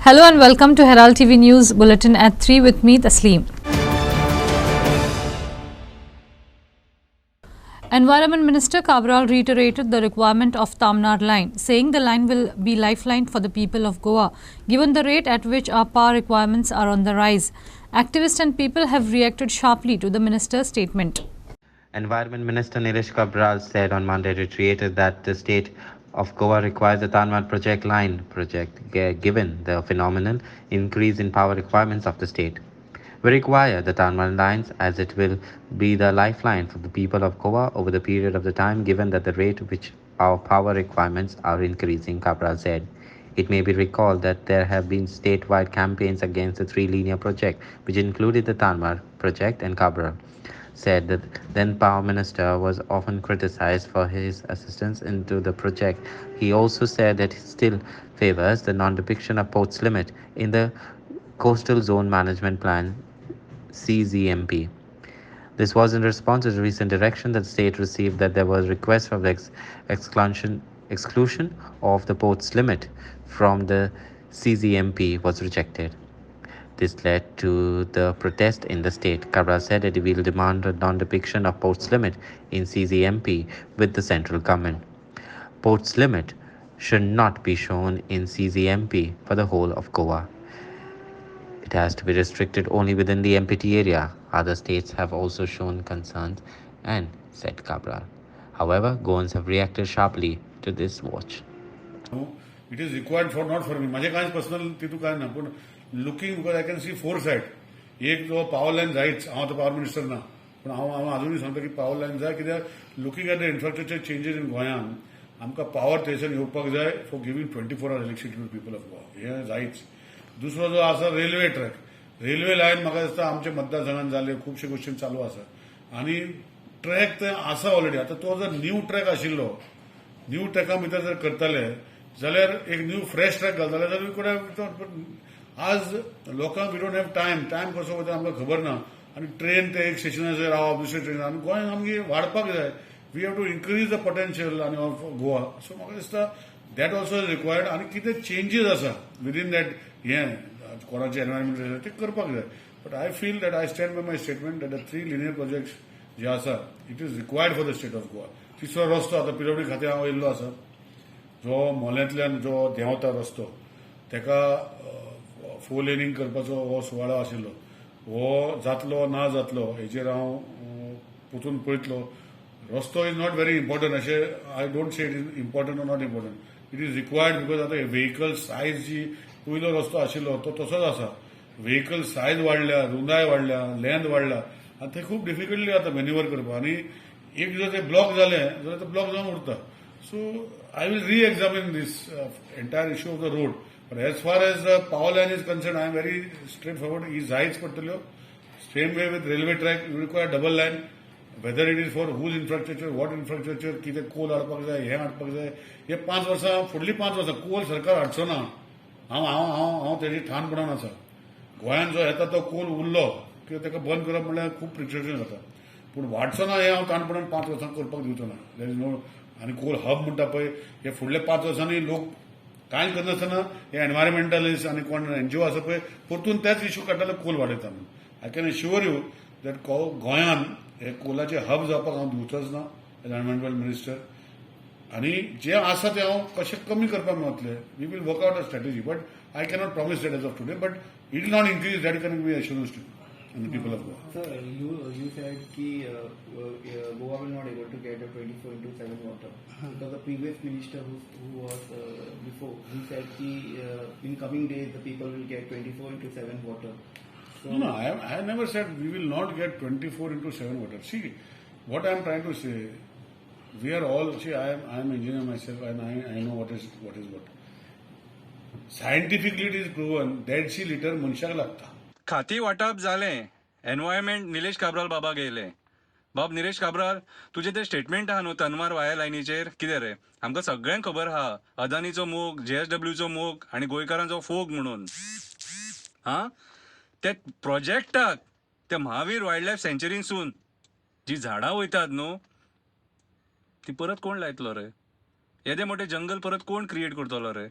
Hello and welcome to Herald TV News Bulletin at 3 with me, Tasleem. Environment Minister Cabral reiterated the requirement of Tamnar line, saying the line will be lifeline for the people of Goa, given the rate at which our power requirements are on the rise. Activists and people have reacted sharply to the minister's statement. Environment Minister Nilesh Cabral said on Monday reiterated that the state of Goa requires the Tanwar project given the phenomenal increase in power requirements of the state. We require the Tanwar lines as it will be the lifeline for the people of Goa over the period of the time given that the rate which our power requirements are increasing, Cabral said. It may be recalled that there have been statewide campaigns against the three linear project, which included the Tanwar project, and Cabral said that then Power Minister was often criticized for his assistance into the project. He also said that he still favors the non-depiction of ports limit in the Coastal Zone Management Plan CZMP. This was in response to the recent direction that the state received that there was request for the exclusion of the ports limit from the CZMP was rejected. This led to the protest in the state. Cabral said that he will demand a non-depiction of ports limit in CZMP with the central government. Ports limit should not be shown in CZMP for the whole of Goa. It has to be restricted only within the MPT area. Other states have also shown concerns and said Cabral. However, Goans have reacted sharply to this watch. It is required for not for me. माझे कांय personal तितू काय ना पण looking because I can see four said एक जो power lion जायच हांव तो पावर मिनिस्टर ना पण हांव अजूनही सांगता की पावर लायन जाय कित्याक looking at the infrastructure changes in गोंयान आमकां पावर थंयसर येवपाक जाय for giving 24 hours electricity to people of Goa हें जायच दुसरो जो आसा रेल्वे ट्रॅक रेल्वे लायन म्हाका दिसता आमच्या मतदारसंघात जाल्ले खुबशे गोष्टी चालू आसा आनी ट्रॅक थंय आसा ऑलरेडी आतां तो जर न्यू ट्रॅक आशिल्लो न्यू ट्रॅका भितर जर करतले जाल्यार एक न्यू फ्रेश ट्रॅक घालतले जाल्यार वी कुड आज लोकांक वी डोंट हॅव टायम कसो वता आमकां खबर ना आनी ट्रेन ते एक स्टेशनाचेर रावप दुसरे ट्रेन आनी गोंयांत आमगे वाडपाक जाय we have to increase the potential आनी ऑफ गोवा सो म्हाका दिसता दॅट ऑल्सो इज रिक्वायर्ड आनी कितें चेंजीस आसा विदीन दॅट हें कोणाचें एनवायरमेंट ते करपाक जाय but I feel that I stand by my statement that the 3 linear projects जे आसा it is required for the state of Goa तिसरो रस्तो आतां पिडब्ल्यूडी खात्यान हांव येयल्लो आसा जो मोल्यांतल्यान जो देंवता रस्तो तेका 4 लेनिंग करपाचो हो सुवाळो आशिल्लो हो जातलो ना जातलो हेचेर हांव पोतून पळयतलो रस्तो इज नॉट व्हेरी इम्पॉर्टंट अशें I don't say it is important or not important it is required because आतां व्हेकल सायज जी पयलो रस्तो आशिल्लो तो तसोच आसा व्हेकल सायज वाडल्या रुंदाय वाडल्या लेंथ वाडला आनी थंय खूब डिफिकल्टी जाता मॅन्युवर करपाक आनी एक जर ते ब्लॉक जालें जाल्यार ते ब्लॉक जावन उरता so I will re-examine this entire issue of the road. But as far as the power line is concerned, I am very straightforward. He जायच पडटल्यो. Same way with railway track, you require double line. Whether it is for whose infrastructure, what infrastructure, कितें Coal हाडपाक जाय, हें हाडपाक जाय. हे 5 वर्सां, फुडलीं 5 वर्सां कोल सरकार हाडचो ना. हांव तेजी ठाणपणान आसा. गोंयांत जो येता तो कोल उरलो किंवा ताका बंद करप म्हणल्यार खूब प्रिक्वेशन जाता. पूण वाडचो ना हें हांव ठाणपणान 5 वर्सां करपाक दिवचो ना. देर इज नो आनी कोल हब म्हणटा पळय हे फुडल्या 5 वर्सांनी लोक कांय करनासतना हे एनवायरमेंटलिस्ट आनी कोण एनजीओ आसा पळय परतून तेच इश्यू काडटाले कोल वाडयता म्हणून आय कॅन एश्युअर यू दॅट गोंयांत हे कोलाचे हब जावपाक हांव दिवचोच ना एज एनवायरमेंटल मिनिस्टर आनी जे आसा ते हांव कशें कमी करपाक वतले we will work out a strategy but I cannot promise that as of today but it will not increase that can be assurance to and the people of Goa. Sir, you said that Goa will not able to get a 24/7 water because the previous minister who was before he said that in coming days the people will get 24/7 water. So, no, I have never said we will not get 24/7 water. See, what I am trying to say, we are all I am engineer myself and I know what is what. Scientifically it is proven dead sea liter मनशाक लागता. खाती वाटप जालें environment Nilesh Cabral बाबा गेले बाब निलेश काब्राल तुझे ते स्टेटमेंट आहा न्हू तनवार वाया लायनीचेर कितें रे आमकां सगळ्यांक खबर आहा अदानीचो मोग JSWचो मोग आनी गोंयकारांचो फोग म्हणून ते प्रोजेक्टाक त्या महावीर वायल्ड लायफ सँच्युरीसून जी झाडां वयतात न्हू ती परत कोण लायतलो रे येदे मोठे जंगल परत कोण क्रिएट करतलो रे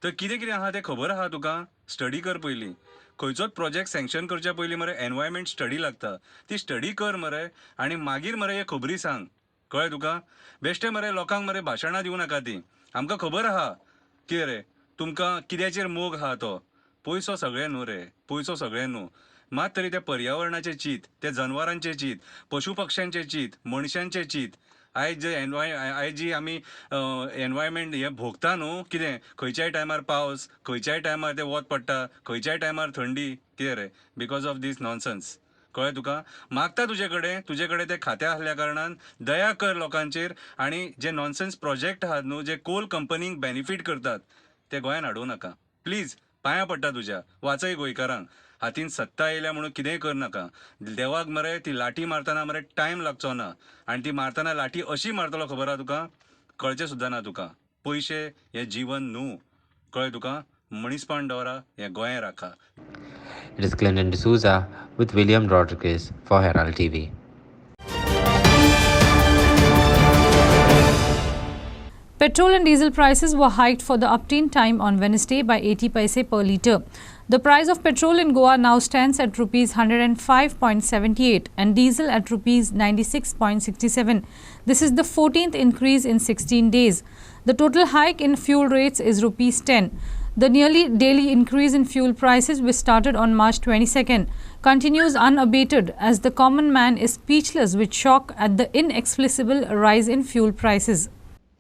तर कितें कितें आहा तें खबर आहा तुका? स्टडी कर पयलीं. खंयचोच प्रोजेक्ट सँक्शन करच्या पयलीं मरे एनवायरमेंट स्टडी लागता. ती स्टडी कर मरे आनी मागीर मरे हे खबरी सांग. कळ्ळें तुका? बेश्टे मरे लोकांक मरे भाशणां दिवं नाका ती. आमकां खबर आहा कितें रे तुमकां कित्याचेर मोग आहा तो. पयसो सगळें न्हू रे, पयसो सगळें न्हू. मात तरी त्या पर्यावरणाचें चिंत, त्या जनावरांचें चिंत, पशु पक्ष्यांचें चिंत, मनशांचें चिंत. आयज जी आमी एनवायरमेंट हे भोगता न्हू कितें खंयच्याय टायमार पावस, खंयच्याय टायमार ते वत पडटा, खंयच्याय टायमार थंडी. कितें रे बिकॉज ऑफ दीस नॉनसन्स. कळ्ळें तुका? मागता तुजे कडेन ते खातें आसल्या कारणान दया कर लोकांचेर आनी जे नॉनसेन्स प्रोजेक्ट आहात न्हू जे कोल कंपनींक बेनिफीट करतात ते गोंयान हाडूं नाका. प्लीज पांयां पडटा तुज्या. वाचय गोंयकारांक. हातीन सत्ता येयल्या म्हणून कितेंय कर नाका. देवाक मरे ती लाठी मारतना मरे टायम लागचो ना आनी ती मारतना लाठी अशी मारतलो खबर आहा तुका कळचें सुद्दां ना तुका. पयशे हे जीवन न्हू. कळ्ळें तुका? मनीसपण दवरा हें गोंय राखा. It is Clinton D'Souza with William Rodriguez for Herald TV. Petrol and diesel prices were hiked for the uptake time on Wednesday by 80 paise per litre. The price of petrol in Goa now stands at rupees 105.78 and diesel at rupees 96.67. This is the 14th increase in 16 days. The total hike in fuel rates is rupees 10. The nearly daily increase in fuel prices, which started on March 22nd, continues unabated as the common man is speechless with shock at the inexplicable rise in fuel prices.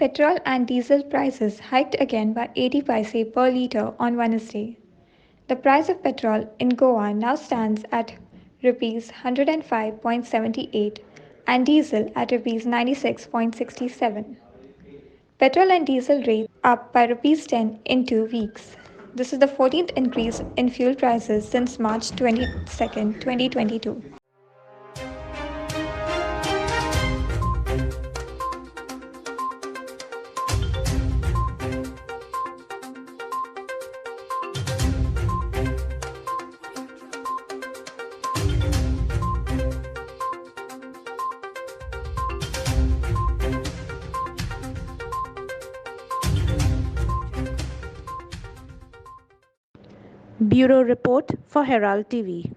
Petrol and diesel prices hiked again by 80 paise per litre on Wednesday. The price of petrol in Goa now stands at rupees 105.78 and diesel at rupees 96.67. Petrol and diesel rates up by rupees 10 in 2 weeks. This is the 14th increase in fuel prices since March 22nd, 2022. Bureau Report for Herald TV.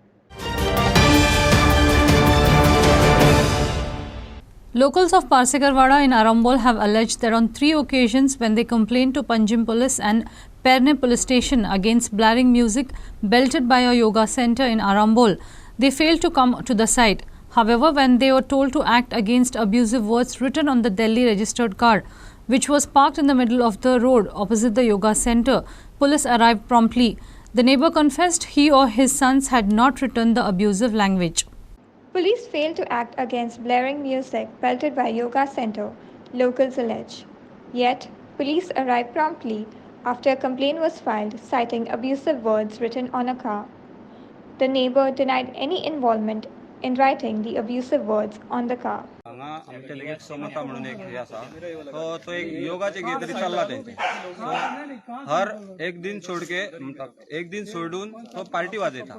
Locals of Parsekarwada in Arambol have alleged that on 3 occasions when they complained to Panjim Police and Perne Police Station against blaring music belted by a yoga center in Arambol, they failed to come to the site. However, when they were told to act against abusive words written on the Delhi registered car, which was parked in the middle of the road opposite the yoga center, police arrived promptly. The neighbor confessed he or his sons had not written the abusive language. Police failed to act against blaring music pelted by yoga center, locals allege. Yet, police arrived promptly after a complaint was filed citing abusive words written on a car. The neighbor denied any involvement in writing the abusive words on the car. हांगा आमचे लगेच समता म्हणून एक हे आसा तो एक योगाचे कितें तरी चल्ला तेंचे सो हर एक दिन सोडके एक दिन सोडून तो पार्टी वाजयता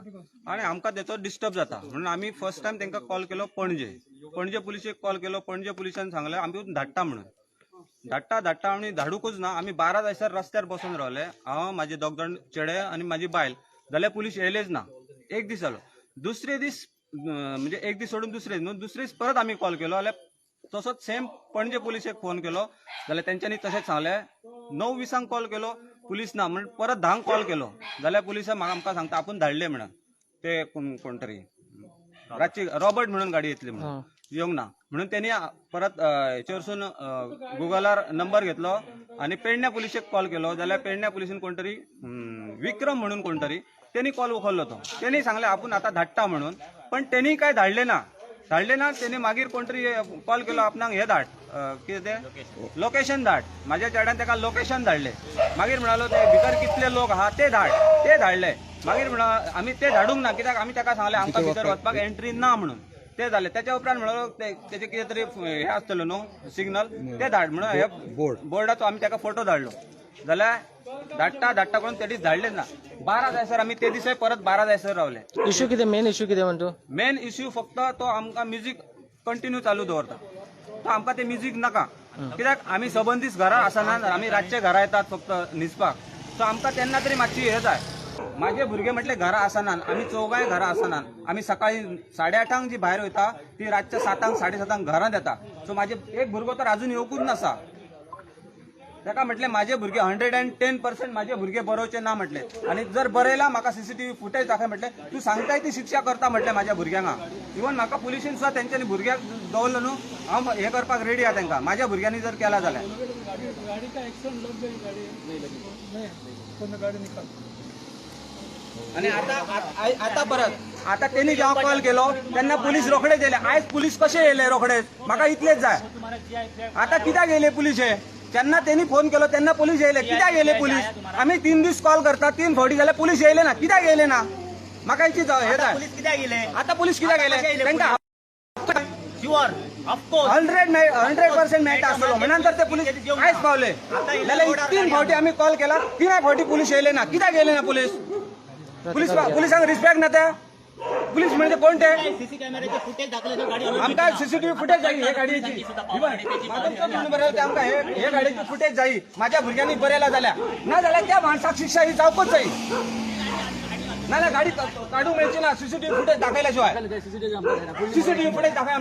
आनी आमकां तेचो डिस्टर्ब जाता म्हणून आमी फर्स्ट टायम तेंकां कॉल केलो पणजे पुलिशेक कॉल केलो पणजे पुलिसान सांगलें आमी धाडटा म्हणून धाडटा आनी धाडूकच ना आमी 12 जायसर रस्त्यार बसून रावले हांव म्हाजे 2 जाण चेडे आनी म्हाजी बायल जाल्यार पुलीस येयलेच ना. एक दीस जालो दुसरे दीस म्हणजे एक दीस सोडून दुसरे दीस परत आमी कॉल केलो जाल्यार तसोच सेम पणजे पुलिशेक फोन केलो जाल्यार तेंच्यांनी तशेंच सांगलें 9:20 कॉल केलो पुलीस ना म्हणून परत 10 कॉल केलो जाल्यार पुलिसान आमकां सांगता आपूण धाडले म्हणून ते कोण तरी रातची रॉबर्ट म्हणून गाडी येतली म्हणून येवंक ना म्हणून त्यांनी परत हेचे वरसून गुगलार नंबर घेतलो आनी पेडण्या पुलिशेक कॉल केलो जाल्यार पेडण्या पुलिसीन कोण तरी विक्रम म्हणून कोण तरी त्यांनी कॉल उखल्लो तो त्यांनी सांगले आपूण आता धाडटा म्हणून पण त्यांनी काय धाडले ना त्यांनी मागीर कोण तरी कॉल केलो आपणाक हे धाड कितें तें लोकेशन धाड म्हाज्या चेड्यान ताका लोकेशन धाडले मागीर म्हणालो ते भितर कितले लोक आहा ते धाडले मागीर म्हणा आमी ते धाडूंक ना कित्याक आमी ताका सांगले आमकां भितर वचपाक एंट्री ना म्हणून ते जाले त्याच्या उपरांत म्हणालो तेचे कितें तरी हे आसतलो न्हू सिग्नल ते धाड म्हणून हे बोर्डाचो आमी ताका फोटो धाडलो जाल्यार धाडटा करून ते दीस धाडलेच ना 12 जायसर आमी ते दिसा परत 12 जायसर रावले. इश्यू कितें मेन इश्यू कितें म्हणतो मेन इश्यू फक्त तो आमकां म्युझिक कंटिन्यू चालू दवरता तो आमकां ते म्युझिक नाका कित्याक आमी सबंदीस घरा आसना आमी रातचे घरा येतात फक्त न्हिदपाक सो आमकां तेन्ना तरी मातशी हे जाय. माझे भुरगे म्हटले घरा आसनान, आमी चौगांय घरा आसनान. आमी सकाळी 8:30 जी भायर वयता ती रातच्या 7:00 7:30 घरांत येता. सो माझे एक भुरगो तर अजून येवकूच नासा. ताका म्हटले माझे भुरगे 110% माझे भुरगे बरोवचे ना म्हटले. आणि जर बरयला म्हाका सीसीटीव्ही फुटेज दाखय म्हटले. तू सांगताय ती शिक्षा करता म्हटले माझ्या भुरग्यांना. इवन म्हाका पुलिशेन सुद्धा तेंच्यांनी भुरग्याक दवरलो न्हू, हांव हे करपाक रेडी आहा तांकां. माझ्या भुरग्यांनी जर केला जाल्यार आणि आता परत आता त्यांनी जेव्हा कॉल केलो त्यांना पोलीस रोखडेच येले. आयज पोलीस कशे येले रोखडेच, म्हाका इतलेच जाय. आता कित्याक येले पोलीस? हे त्यांना त्यांनी फोन केलो त्यांना पोलीस येयले. कित्याक येयले पोलीस? आम्ही 3 दीस कॉल करता, 3 फावटी जाल्यार पोलीस येयले ना. कित्याक येयले ना? म्हाका हेची हे जाय. आता पोलीस कित्याक येयले? तांकां 100% मेळटा आसलो म्हणून तर ते पोलीस कांयच पावले जाल्यार 3 फावटी आम्ही कॉल केला, 3 फावटी पोलीस येयले ना. कित्याक येयले ना पोलीस? पुलिसांक रिस्पेक्ट ना ते? पुलीस म्हणजे कोण ते? आमकां सीसीटीव्ही फुटेज जाय हे गाडयेची. आमकां हे गाडयेची फुटेज जाय माझ्या भुरग्यांनी बरयला जाल्यार. ना जाल्यार त्या माणसाक शिक्षा ही जावपूच जाय. नाल्यार गाडी काढूंक मेळची ना सीसीटीव्ही फुटेज दाखयल्या शिवाय. सीसीटीव्ही फुटेज दाखय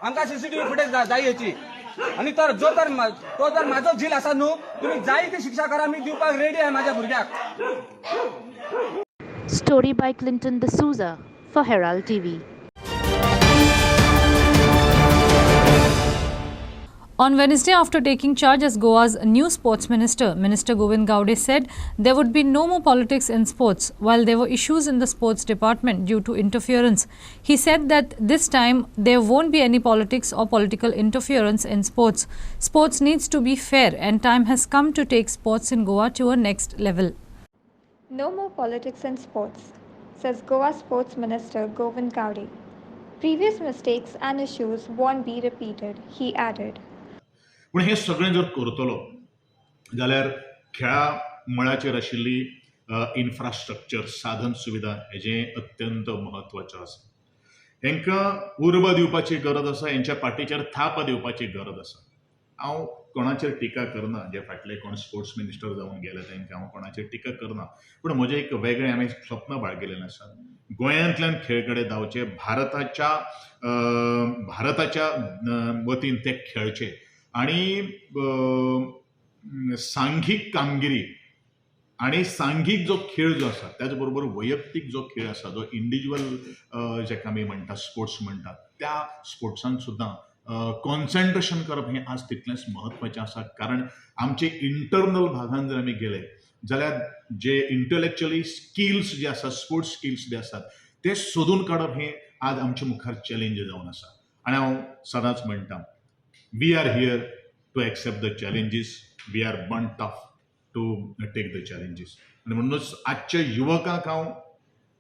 आमकां सीसीटीव्ही फुटेज जाय हेची. आणि तर तो जर माझो झील आसा न्हू, तुम्ही जाय ती शिक्षा करा, मी दिवपाक रेडी आहे माझ्या भुरग्याक. Story by Clinton D'Souza for Herald TV. On Wednesday, after taking charge as Goa's new sports minister, Minister Govind Gowde said there would be no more politics in sports. While there were issues in the sports department due to interference, he said that this time there won't be any politics or political interference in sports. Sports needs to be fair and time has come to take sports in Goa to a next level. No more politics in sports, says Goa Sports Minister Govind Gowde. Previous mistakes and issues won't be repeated, he added. पण हे सगळें जर करतलो जाल्यार खेळा मळाचेर आशिल्ली infrastructure साधन सुविधा हेजें अत्यंत म्हत्वाचें आसा. हेंकां उर्बा दिवपाची गरज आसा, हेंच्या पाठीचेर थाप दिवपाची गरज आसा. हांव कोणाचेर टिका करना, जे फाटले कोण स्पोर्ट्स मिनिस्टर जावन गेले तांकां हांव कोणाचेर टिका करना. पूण म्हजें एक वेगळें हांवें स्वप्न बाळगिल्लें आसा. गोंयांतल्यान खेळ कडेन धांवचे, भारताच्या वतीन ते खेळचे आणि सांघीक कामगिरी आणि सांघीक जो खेळ जो आसा त्याच बरोबर वैयक्तीक जो खेळ आसा, जो इंडिव्हिज्युअल जेका आमी म्हणटा स्पोर्ट्स म्हणटात, त्या स्पोर्ट्सान सुद्दां कॉन्सन्ट्रेशन करप हें आज तितलेंच म्हत्वाचें आसा. कारण आमचे इंटरनल भागान जर आमी गेले जाल्यार जे इंटलेक्च्युअली स्किल्स जे आसात, स्पोर्ट्स स्किल्स जे आसात ते सोदून काडप हें आज आमच्या मुखार चॅलेंज जावन आसा. आनी हांव सदांच म्हणटा, we are here to accept the challenges, we are born tough to take the challenges. आणि म्हणूनच आजच्या युवकांक हांव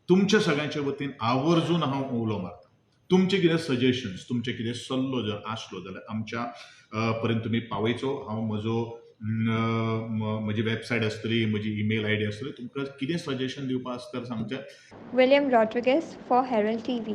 तुमच्या सगळ्यांच्या वतीन आवर्जून हांव उलो मारता. तुमचे कितें सजेशन्स, तुमचे कितें सल्लो जर आसलो जाल्यार आमच्या पर्यंत तुमी पावयचो. हांव म्हजी वेबसायट आसतली, म्हजी ईमेल आयडी आसतली, तुमकां कितें सजेशन दिवपा आसता तर सांगचें. William Rodriguez for Herald TV.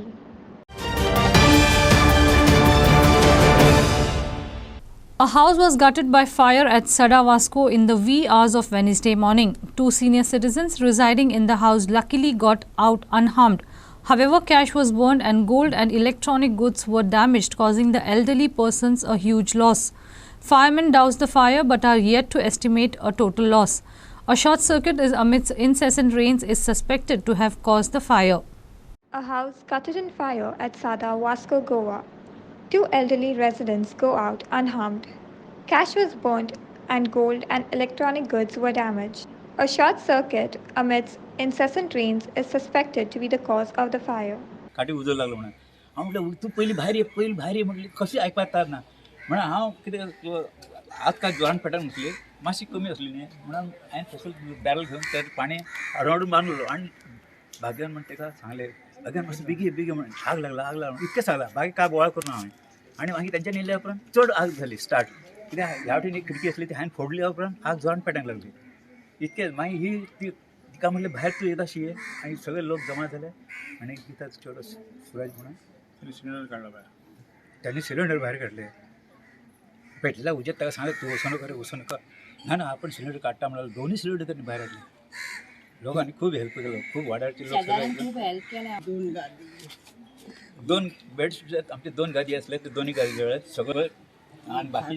A house was gutted by fire at Sada Vasco in the wee hours of Wednesday morning. 2 senior citizens residing in the house luckily got out unharmed. However, cash was burned and gold and electronic goods were damaged, causing the elderly persons a huge loss. Firemen doused the fire but are yet to estimate a total loss. A short circuit amidst incessant rains is suspected to have caused the fire. A house gutted in fire at Sada Vasco, Goa. 2 elderly residents go out unharmed. Cash was burnt and gold and electronic goods were damaged. A short circuit amidst incessant rains is suspected to be the cause of the fire. काठी उजळ लागलो म्हणून हांव म्हटलें तूं पयलीं भायर ये म्हटलें कशें आयकपा येता ना म्हणून हांव कितें आज काल जोरान पेटोन म्हटली मातशी कमी आसली न्ही म्हणून हांवें थंयसर बॅरल घेवन ते पाणी रावंड बांदलो आनी भाग्यान म्हण ताका सांगलें भाग्यान मातशें बेगी म्हणून आग लागला म्हणून इतकें सांगलां बाकी काय बोवाळ करूना हांवें. आनी मागीर तेंच्यानी येयल्या उपरांत चड आग जाली स्टार्ट. कित्याक ह्या वाटेन एक खिडकी आसली ती हांवें फोडल्या उपरांत आग जोरान पेटोंक लागली. इतकें मागीर तिका म्हणलें भायर तूं एकदां शी आनी सगळे लोक जमा जाले आनी तिका चड सुरज म्हणून सिलिंडर काडला भायर. त्यांनी सिलिंडर भायर काडले. पेटलेल्या उजेर ताका सांगलें तूं वचूं नाका ना आपण सिलेंडर काढता म्हणाल दोन्ही सिलेंडर त्यांनी बाहेर आणले. लोकांनी खूप हेल्प केलं, खूप वाड्याचे लोक दोन बेड्स आमचे 2 गादी असले ते दोन्ही गादी जवळ सगळं आणि बाकी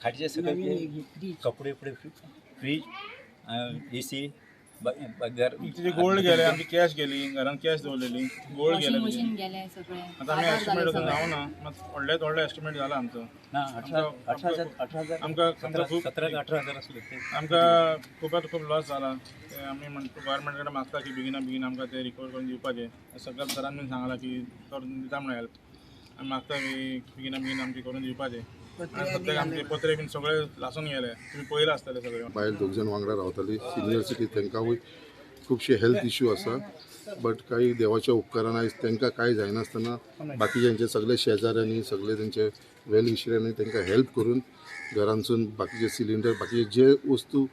खाटीचे सगळे कपडे फ्रीज AC तिथे गोल्ड गेले, आमची कॅश गेली, घरान कॅश दवरलेली, गोल्ड गेले. आता आम्ही एस्टिमेट वचून जाऊ ना, व्हडले एस्टिमेट जाला आमचो. आमकां 17,000-18,000 असले आमकां खूप लॉस जाला. आमी म्हणटा गव्हर्मेंट कडेन मागता की बेगिना आमकां ते रिकवर करून दिवपाचे. सगळ्या सरान बीन सांगला की करून दिता म्हणून हेल्प. आमी मागता की बेगिना आमचे करून दिवपाचे. आणि सद्याक आमचे पत्रे बीन सगळे लासून गेले. तुम्ही पळयला आसतले सगळे. बायल 2 जाण वांगडा रावताली. सिनियर सिटीज तांकांय खुबशे हेल्थ इश्यू आसा. बट काही देवाच्या उपकारान आयज तांकां कांय जायनासतना बाकीच्यांचे सगळे शेजाऱ्यांनी सगळे तेंचे वेल विशरांनी तांकां हेल्प करून घरांसून बाकीचे सिलिंडर बाकीचे जे वस्तू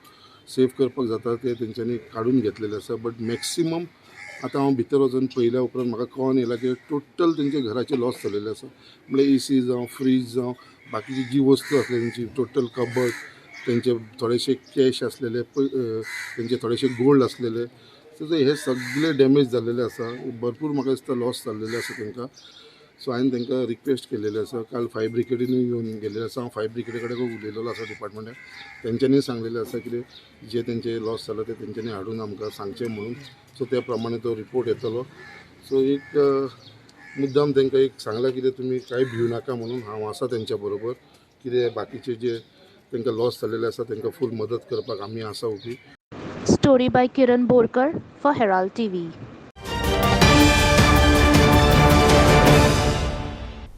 सेव करपाक जाता ते तेंच्यांनी काडून घेतलेले आसा. बट मॅक्सिमम आतां हांव भितर वचून पयल्या उपरांत म्हाका कळोन येयला की टोटल तेंचे घराचे लॉस जाल्लेले आसा. म्हणल्यार AC जावं फ्रीज जावं बाकीची जी वस्तू आसली तेंची टोटल कबड तेंचे थोडेशे कॅश आसलेले तेंचे थोडेशे गोल्ड आसलेले सो हे सगळे डॅमेज जाल्लेले आसा. भरपूर म्हाका दिसता लॉस जाल्लेले आसा तांकां. सो हांवें तांकां रिक्वेस्ट केलेले आसा. काल फायर ब्रिगेडीनूय येवन गेल्ले आसा. हांव फायर ब्रिगेडी कडेन उलयलेलो आसा डिपार्टमेंटान. तेंच्यांनी सांगलेलें आसा की जे तेंचे लॉस जाला ते तेंच्यांनी हाडून आमकां सांगचें म्हणून. सो त्या प्रमाणे तो रिपोर्ट येतलो. सो एक मुद्दाम तांकां एक सांगलां कितें तुमी कांय भिवू नाका म्हणून. हांव आसा तेंच्या बरोबर. कितें बाकीचे जे तांकां लॉस जाल्लेले आसा तांकां फूल मदत करपाक आमी आसा उबी. Story by Kiran Borkar for Herald TV.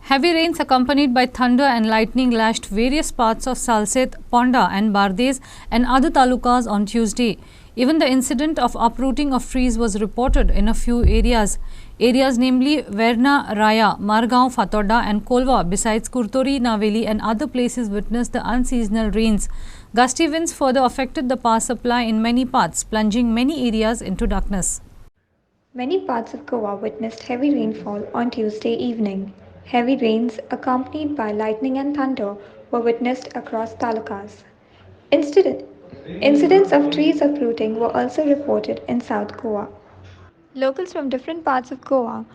Heavy rains accompanied by thunder and lightning lashed various parts of Salset, Ponda and Bardez and other talukas on Tuesday. Even the incident of uprooting of trees was reported in a few areas. Areas namely Verna, Raya, Margaon, Fatoda and Kolva besides Kurtori, Naveli and other places witnessed the unseasonal rains. Gusty winds further affected the power supply in many parts, plunging many areas into darkness. Many parts of Goa witnessed heavy rainfall on Tuesday evening. Heavy rains, accompanied by lightning and thunder, were witnessed across talukas. Incidents of trees uprooting were also reported in South Goa. Locals from different parts of Goa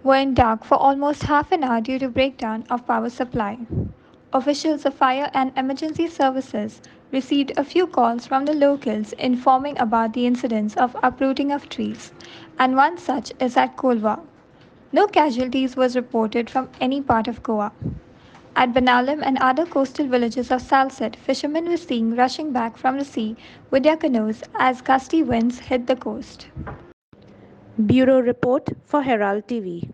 were in dark for almost half an hour due to breakdown of power supply. Officials of fire and emergency services received a few calls from the locals informing about the incidents of uprooting of trees, and one such is at Kolva. No casualties was reported from any part of Goa. At Banalim and other coastal villages of Salset, fishermen were seen rushing back from the sea with their canoes as gusty winds hit the coast. Bureau Report for Herald TV.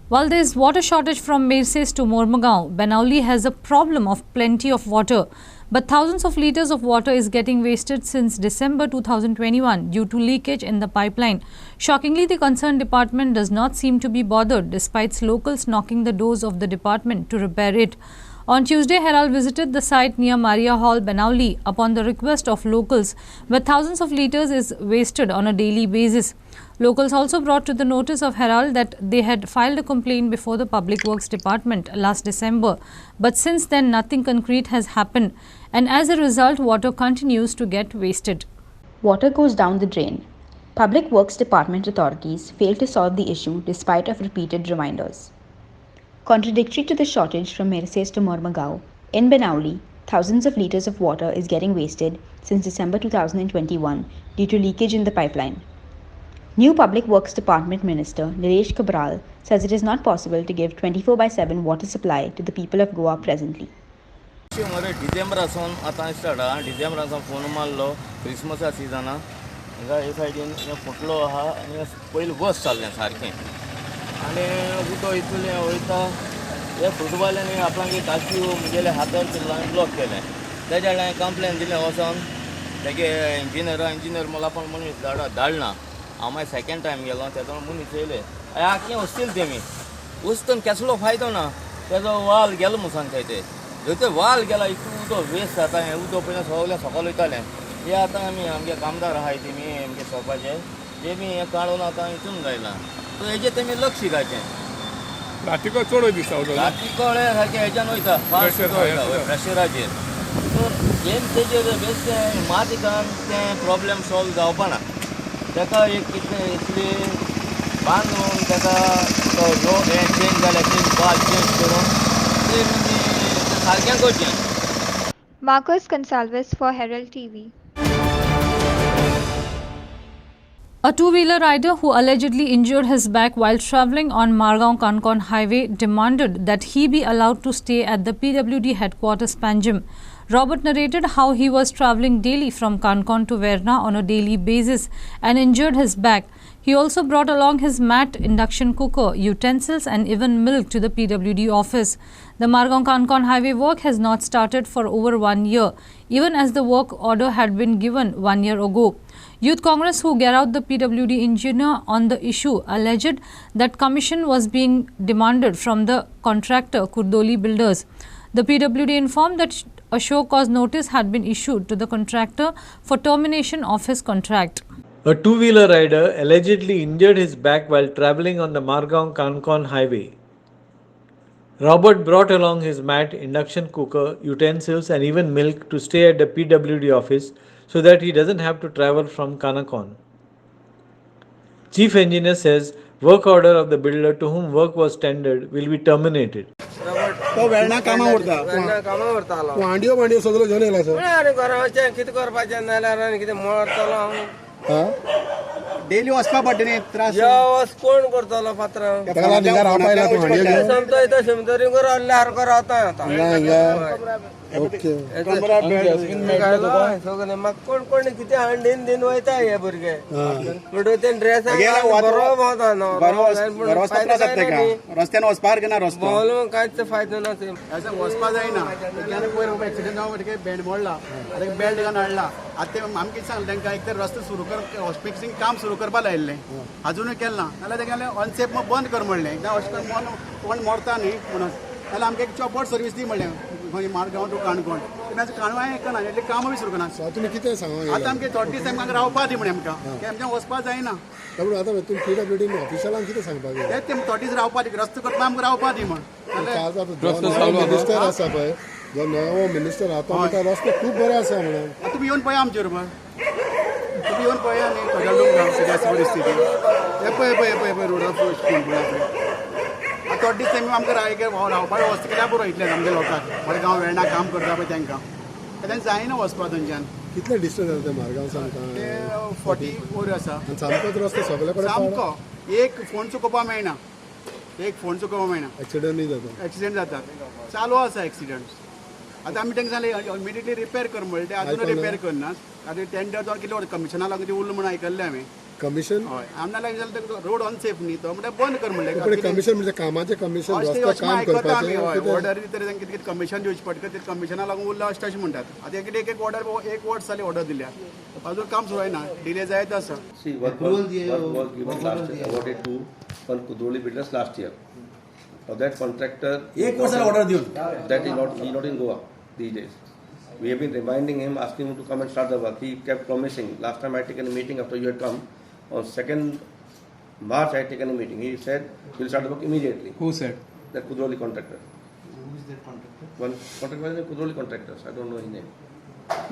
While there is water shortage from Mirses to Mormugao, Banauli has a problem of plenty of water. But thousands of litres of water is getting wasted since December 2021 due to leakage in the pipeline. Shockingly, the concerned department does not seem to be bothered despite locals knocking the doors of the department to repair it. On Tuesday, Herald visited the site near Maria Hall, Banauli upon the request of locals, where thousands of litres is wasted on a daily basis. Locals also brought to the notice of Herald that they had filed a complaint before the Public Works Department last December. But since then, nothing concrete has happened, and as a result, water continues to get wasted. Water goes down the drain. Public Works Department authorities fail to solve the issue despite of repeated reminders. Contradictory to the shortage from Mirses to Mormugao, in Banauli, thousands of litres of water is getting wasted since December 2021 due to leakage in the pipeline. New Public Works Department Minister Nilesh Cabral says it is not possible to give 24/7 water supply to the people of Goa presently. डिसेंबरासून आतां start आहा. डिसेंबरासून phone मारलो क्रिसमसा सिजना हिंगा हे सायडीन फुटलो आहा आनी पयलीं बस चाललें सारकें आनी उदक इतलें वयता. हे फुटबॉलांनी आपणागे टाकी मुगेले हातार ब्लॉक केलें. तेज्या हांवें कंप्लेन दिलें वचोन तेगे इंजिनियर मला पण मनीस धाडना. हांव मागीर सेकेंड टायम गेलो तेजो मनीस येयले आख्खें वचतील तेमी वचतून कसलो फायदो ना. तेजो वाल गेलो म्हणून सांगताय ते जर वाल गेला इतू उदक वेस्ट जाता. हें उदक पयलीं सगळें सकयल वयतालें. हे आतां आमगे कामदार आहाय तेमी आमगे शॉपाचे तेमी हें काडून आतां हितून घायलां. सो हेजेर तेमी लक्ष घालचें. रातीको चड वयर दिसता रातीको सारकें हेच्यान वयता फास्ट वयता प्रेशराचेर सो जेन तेजेर बेश्टें मातिकान तें प्रॉब्लेम सॉल्व जावपा ना ताका एक कितें इतली बांदून ताका नो हें चेंज जाल्यार चेंज बाल चेंज करून तें सारकें करचें. Marcos Gonsalves for Herald TV. A two-wheeler rider who allegedly injured his back while travelling on Margaon-Kankon highway demanded that he be allowed to stay at the PWD headquarters Panjim. Robert narrated how he was travelling daily from Kankon to Verna on a daily basis and injured his back. He also brought along his mat, induction cooker, utensils and even milk to the PWD office. The Margaon-Kankon highway work has not started for over 1 year, even as the work order had been given 1 year ago. Youth Congress, who get out the PWD engineer on the issue, alleged that commission was being demanded from the contractor Kurdoli Builders. The PWD informed that a show cause notice had been issued to the contractor for termination of his contract. A two-wheeler rider allegedly injured his back while travelling on the Margaon-Kankon highway. Robert brought along his mat, induction cooker, utensils and even milk to stay at the PWD office so that he doesn't have to travel from Kankon. Chief engineer says work order of the builder to whom work was tendered will be terminated. तो वेळना कामा उरता वांडियो वांडियो सगळं घेऊन येला sir अरे घराचें कितें करपाचें नाल्यार आनी कितें मरतलो डेली वचपा पडटा न्ही त्रास वच कोण करतलो पात्रांव समतो येता समतरी रावल्यार रावता ओके सगळें म्हाका कोण कोण कितें हांडीन दिन वयता हे भुरगे म्हणून ते ड्रेस बरो भोंवता रस्त्यान वचपार ना रस्तो भोंवलो कांयच फायदो ना वचपा जायना पयर एक्सिडेंट जावन बेल्ट मोडला आतां बेल्ट घालून हाडला आतां ते आमी कितें सांगलें तांकां एक तर रस्तो सुरू कर फिक्सिंग काम सुरू करपा लायिल्लें अजुनूय केलें ना नाल्यार तेगेलें अनसेफ बंद कर म्हणलें एकदां अशें करून कोण मरता न्ही म्हणून नाल्यार आमकां एक चॉपॉट सर्वीस दी म्हणलें खंय मारगांव टू काणकोण तेन्ना काणवां आयकना એટલે कामां बी सुरू करना तुमी कितें सांगो आतां आमगे 30 दीस आमकां रावपा दी म्हणे आमकां की आमच्या वचपा जायना पूण आतां तुमी PWD ऑफिशलांक कितें सांगपाक जाय ते 30 दीस रावपा दी रस्तो करपा आमकां रावपा दी म्हण मिनिस्टर आसा पळय जो नवो मिनिस्टर आहा तो म्हणटा रस्तो खूब बरे आसा म्हणून तुमी येवन पळया आमचे बरोबर तुमी येवन पळया न्ही कजलडूंग गांव कितें आसा परिस्थिती हे पळय रोडा स्कूल 30 दीस तेमी आमकां रावपाक वस्त केल्यार पुरो इतलें आमच्या लोकांक मडगांव वेळना काम करता पळय तांकां तेन्ना जायना वचपा थंयच्यान कितले डिस्टन्स आसा ते मारगांव सामका ते 44 आसा सामकोच रस्तो सगळे कडेन सामको एक फोन चुकोवपा मेळना एक्सिडेंट जातात चालू आसा एक्सिडेंट आतां आमी तांकां सांगलें इमिडिएटली रिपेर कर म्हणलें ते अजून रिपेर करनात आतां टेंडर जावन कितें कमिशना लागून ते उरलें म्हणून आयकल्लें हांवें कमिशन हय आमदार लागीं जाल्यार रोड अनसेफ न्ही तो म्हणल्यार बंद कर म्हणलें कमिशन म्हणजे कामाचें कमिशन काम करपाचें ऑर्डर कितें कितें कितें कमिशन दिवचें पडटा ते कमिशना लागून उरला अशें म्हणटात आतां एक एक ऑर्डर एक वर्स जाली ऑर्डर दिल्या अजून काम सुरू जायना डिले जायत आसा Kudroli Builders last year. For that contractor, एक वर्ष ऑर्डर दिवन that is not in Goa these days. We have been reminding him, asking him to come and start the work. He kept promising. Last time I had taken a meeting after you had come. On 2nd March, I had taken a meeting. He said he will start the work immediately. Who said? That Kudroli contractor. Who is that contractor? One contractor was Kudroli contractors. I don't know his name.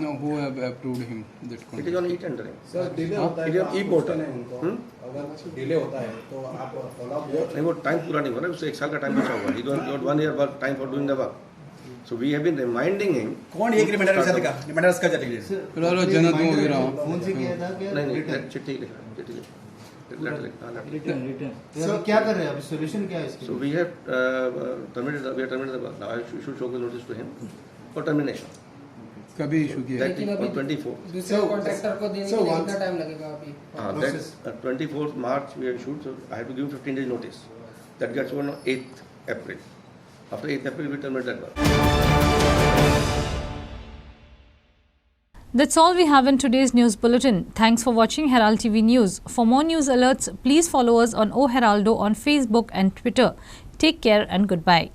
No, who have approved him? That contract? It is on e-tendering. Sir, delay होता है it is on e-portal. अगर delay होता है तो आप follow up नहीं वो time पूरा नहीं हो रहा है उससे 1 साल का टाइम बचा हुआ है. He got 1 year work time for doing the work. So we have been reminding him. कौन ये एग्रीमेंट है का रिमाइंडर इसका चलेगा फिर जनत हो गया फोन से किया था कि नहीं चिट्ठी लिखा रिटर्न सर क्या कर रहे हैं अभी सॉल्यूशन क्या है इसका So we have terminated the work. Now I should show the notice to him for termination. कभी इशू किया That is on 24. दूसरे कॉन्ट्रैक्टर को देने के लिए कितना टाइम लगेगा अभी That 24th March we have issued, so I have to give 15 days notice. That gets on 8th April. After 8th April we terminate that work. That's all we have in today's news bulletin. Thanks for watching Herald TV News. For more news alerts, please follow us on O Heraldo on Facebook and Twitter. Take care and goodbye.